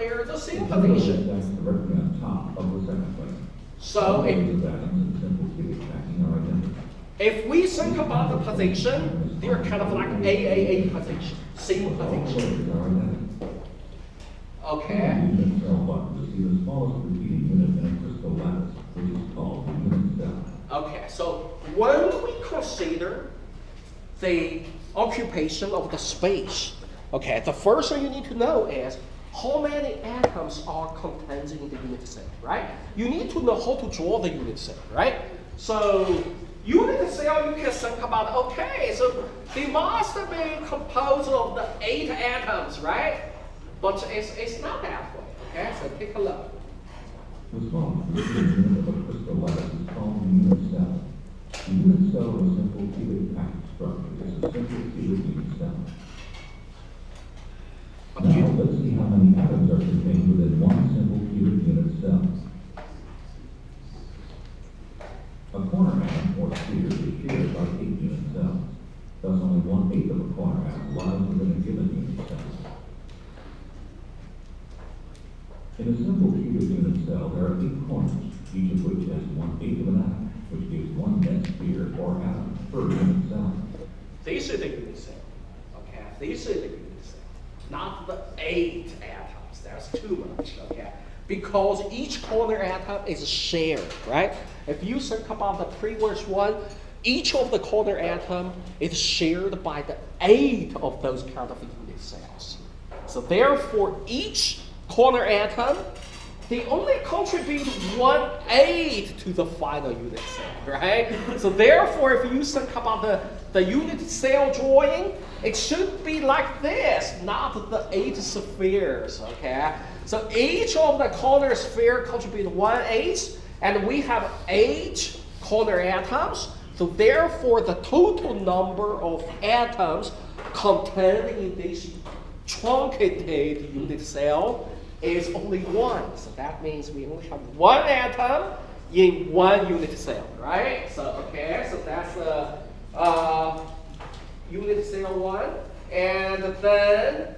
earlier, the same position. That's directly on top of the second plate. So if simple cubic packing are identical. If we think about the position, they're kind of like AAA position, same position. Okay. Unit cell button to see the smallest repeating unit in a crystal lattice, which is called the unit cell. Okay, so when we consider the occupation of the space, okay, the first thing you need to know is how many atoms are contained in the unit cell, right? You need to know how to draw the unit cell, right? So unit cell, you can think about, okay, so they must be composed of the 8 atoms, right? But it's not that way, okay? So take a look. The smallest repeating unit of a crystal lattice is called the unit cell. The unit cell of a simple cubic package structure is a simple cubic unit cell. Now, let's see how many atoms are contained within one simple cubic unit cell. A corner atom, or sphere, is shared by 8 unit cells. Thus, only 1/8 of a corner atom lies within a given unit cell. In a simple cubic unit cell, there are 8 corners, each of which has 1/8 of an atom, which gives 1 net sphere or atom per unit cell. This is the unit cell, okay? This is the unit cell, not the 8 atoms. That's too much, okay? Because each corner atom is shared, right? If you think about the previous one, each of the corner atom is shared by the 8 of those kind of unit cells. So therefore, each corner atom, they only contribute 1/8 to the final unit cell, right? So therefore, if you think about the unit cell drawing, it should be like this, not the 8 spheres, okay? So each of the corner sphere contributes 1/8, and we have 8 corner atoms. So therefore, the total number of atoms contained in this truncated unit cell is only 1. So that means we only have 1 atom in 1 unit cell, right? So okay, so that's unit cell 1. And then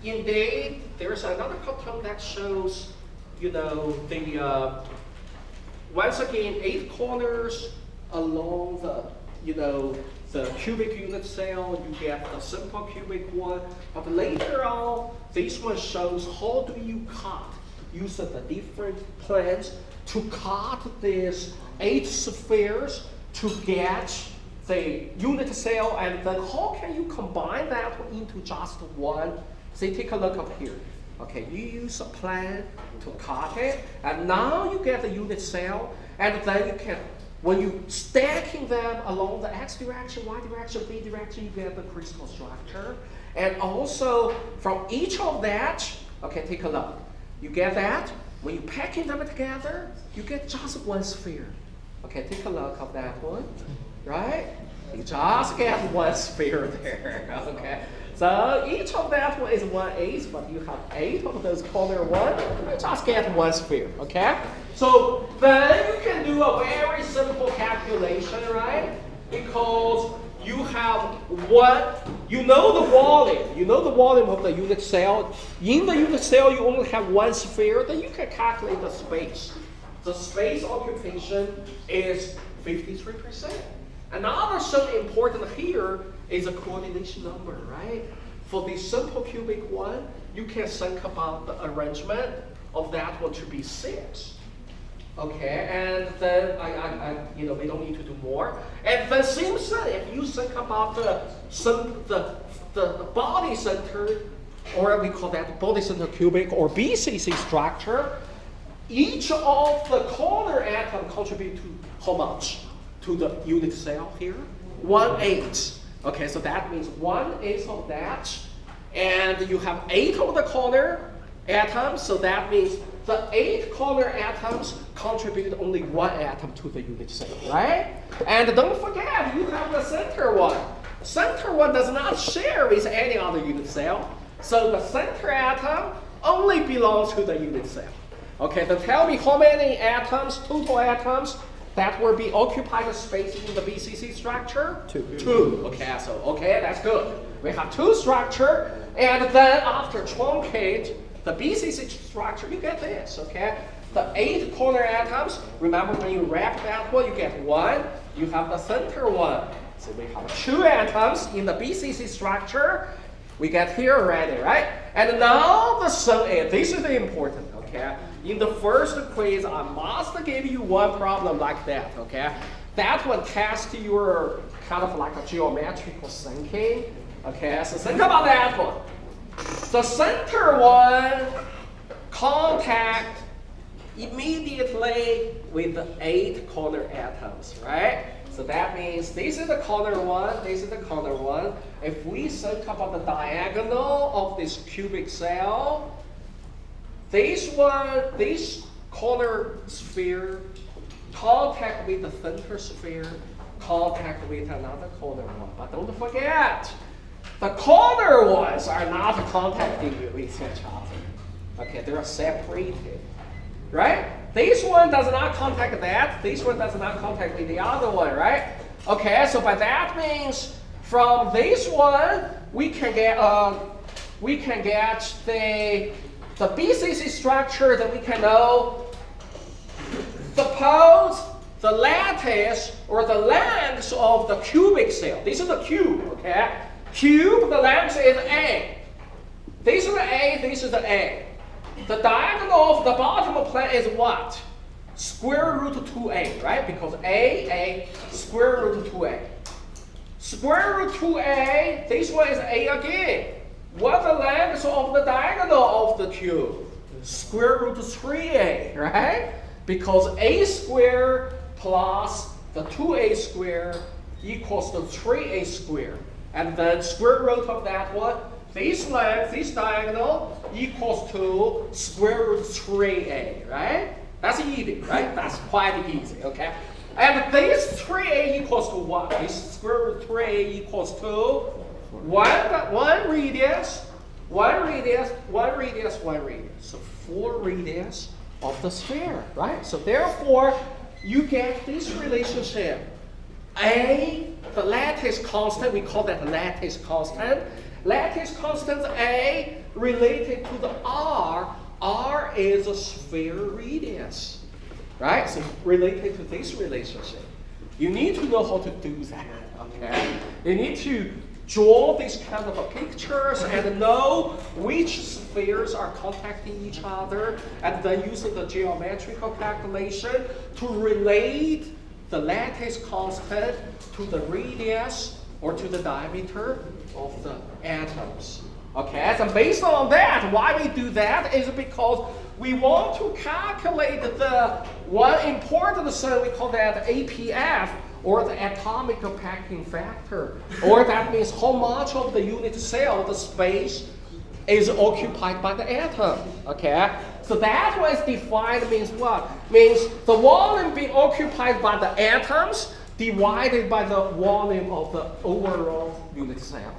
indeed, there's another cartoon that shows, you know, the once again 8 corners along the, you know, the cubic unit cell. You get the simple cubic one, but later on, this one shows how do you cut using the different planes to cut these 8 spheres to get the unit cell, and then how can you combine that into just one? Say, take a look up here. Okay, you use a plane to cut it, and now you get the unit cell, and then you can, when you stacking them along the x direction, y direction, b direction, you get the crystal structure. And also from each of that, okay, take a look. You get that. When you packing them together, you get just 1 sphere. Okay, take a look of that one, right? You just get 1 sphere there, okay? So each of that one is 1/8, but you have 8 of those corner one, you just get 1 sphere, okay? So then you can do a very simple calculation, right? Because you have you know the volume of the unit cell. In the unit cell, you only have 1 sphere, then you can calculate the space. The space occupation is 53%. Another so important here is a coordination number, right? For the simple cubic one, you can think about the arrangement of that one to be 6. Okay, and then you know, we don't need to do more. And then Simpson, if you think about the body center, or we call that body center cubic or BCC structure, each of the corner atom contribute to how much to the unit cell here? 1/8. Okay, so that means 1/8 of that, and you have 8 of the corner atoms, so that means the 8 corner atoms contribute only 1 atom to the unit cell, right? And don't forget, you have the center one. Center one does not share with any other unit cell, so the center atom only belongs to the unit cell. Okay, then tell me how many atoms, total atoms, that will be occupied the space in the BCC structure? 2. 2. Okay, so okay, that's good. We have two structure, and then after truncate the BCC structure, you get this, okay? The 8 corner atoms, remember when you wrap that one, you get 1, you have the center one. So we have 2 atoms in the BCC structure. We get here already, right? And now the sum is, this is important, okay? In the first quiz, I must give you one problem like that, okay? That one tests your kind of like a geometrical thinking, okay? So think about that one. The center one contact immediately with the 8 corner atoms, right? So that means this is the corner one, this is the corner one. If we think about the diagonal of this cubic cell, this corner sphere contact with the center sphere, contact with another corner one. But don't forget, the corner ones are not contacting with each other. Okay, they are separated, right? This one does not contact that. This one does not contact with the other one, right? Okay, so by that means from this one we can get the BCC structure that we can know. Suppose the lattice or the length of the cubic cell. This is the cube, okay? Cube, the length is A. This is the A, this is the A. The diagonal of the bottom plane is what? Square root 2A, right? Because A, square root 2A. Square root 2A, this one is A again. What's the length of the diagonal of the cube? Square root 3A, right? Because A squared plus the 2A squared equals to 3A squared. And then square root of that one, this length, this diagonal, equals to square root 3A, right? That's easy, right? That's quite easy, okay? And this 3A equals to what? This square root 3A equals to one radius, one radius, one radius, one radius. So 4 radius of the sphere, right? So therefore, you get this relationship. A, the lattice constant, we call that lattice constant. Lattice constant A related to the R. R is a sphere radius, right? So related to this relationship. You need to know how to do that, okay? You need to draw these kind of pictures and know which spheres are contacting each other, and then using the geometrical calculation to relate the lattice constant to the radius or to the diameter of the atoms. Okay, so based on that, why we do that is because we want to calculate the one important thing, we call that APF, or the atomic packing factor, or that means how much of the unit cell, the space, is occupied by the atom, okay? So that was defined means what? Means the volume being occupied by the atoms divided by the volume of the overall unit cell.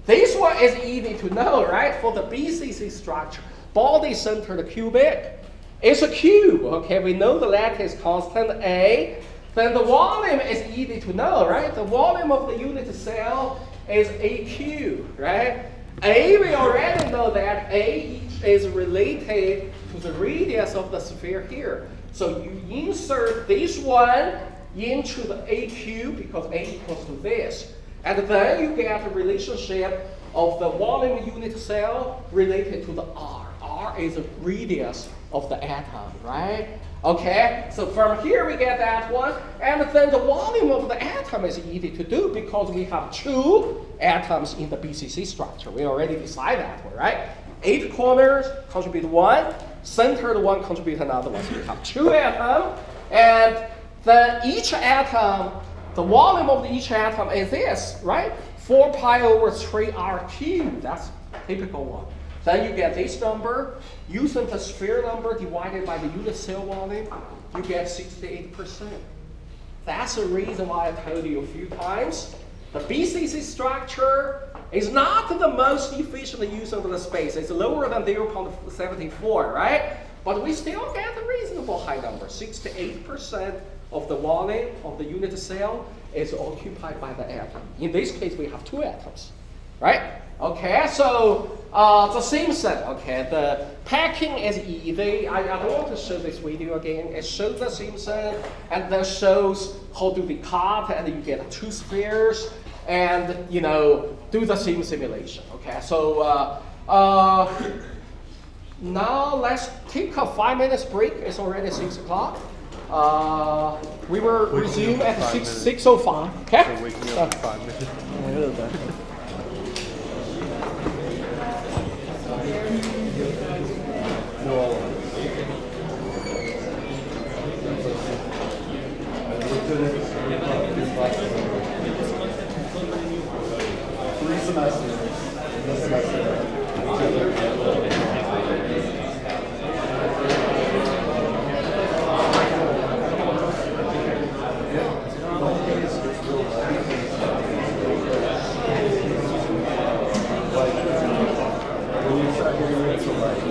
This one is easy to know, right? For the BCC structure, body-centered cubic, it's a cube, okay? We know the lattice constant A. Then the volume is easy to know, right? The volume of the unit cell is A cube, right? A, we already know that A is related to the radius of the sphere here. So you insert this one into the A cube because A equals to this. And then you get a relationship of the volume unit cell related to the R. R is the radius of the atom, right? Okay, so from here we get that one. And then the volume of the atom is easy to do because we have 2 atoms in the BCC structure. We already decided that one, right? 8 corners contribute 1, centered one contribute another one. So we have 2 atoms. And then each atom, the volume of each atom is this, right? 4 pi over 3 R cubed. That's typical one. Then you get this number. Using the sphere number divided by the unit cell volume, you get 68%. That's the reason why I told you a few times. The BCC structure is not the most efficient use of the space. It's lower than 0.74, right? But we still get a reasonable high number. 68% of the volume of the unit cell is occupied by the atom. In this case, we have 2 atoms. right? Okay, so the Simpsons, okay, the packing is easy. I don't want to show this video again. It shows the Simpsons and then shows how do we cut and you get two spheres and you know do the same simulation. Okay, so now let's take a 5 minutes break. It's already 6 o'clock. We will resume at 6:05. Okay. So waking up in 5 minutes. Three semesters. This semester. When you start getting into like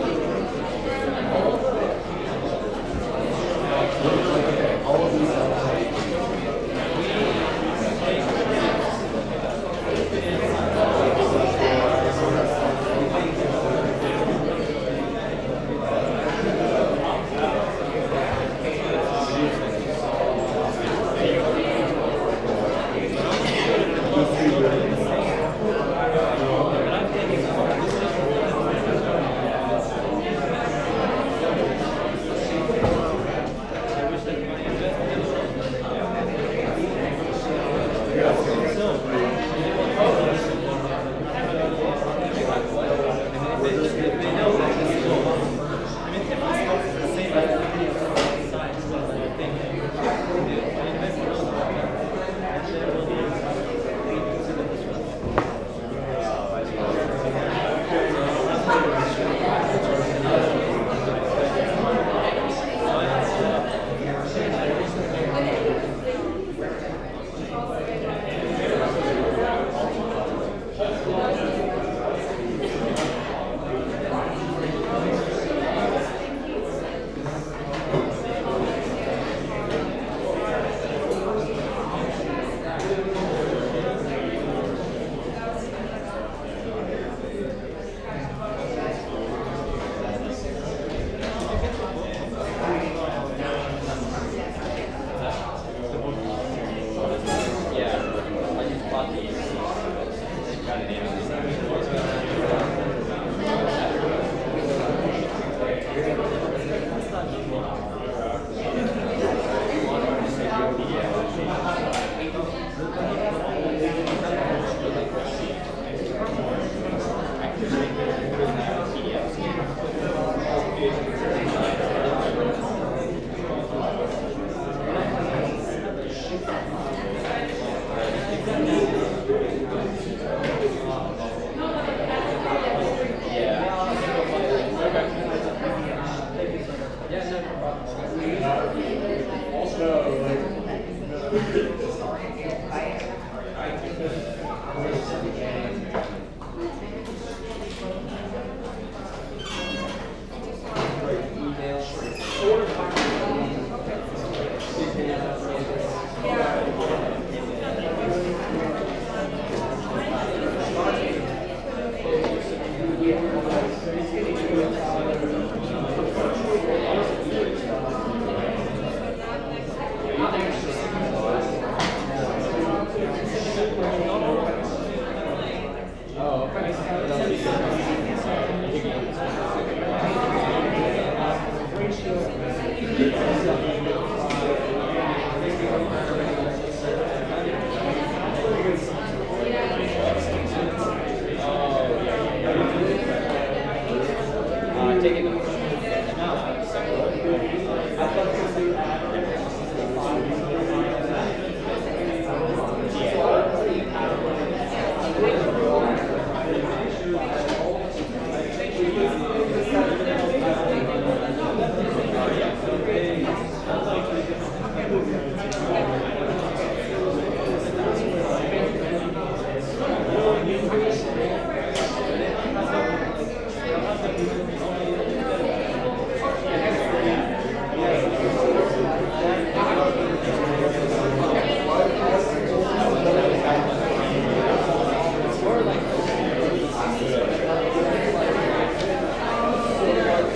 all of these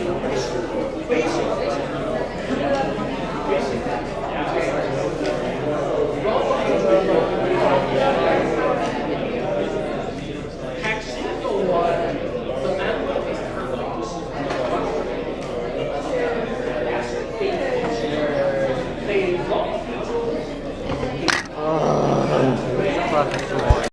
Basically,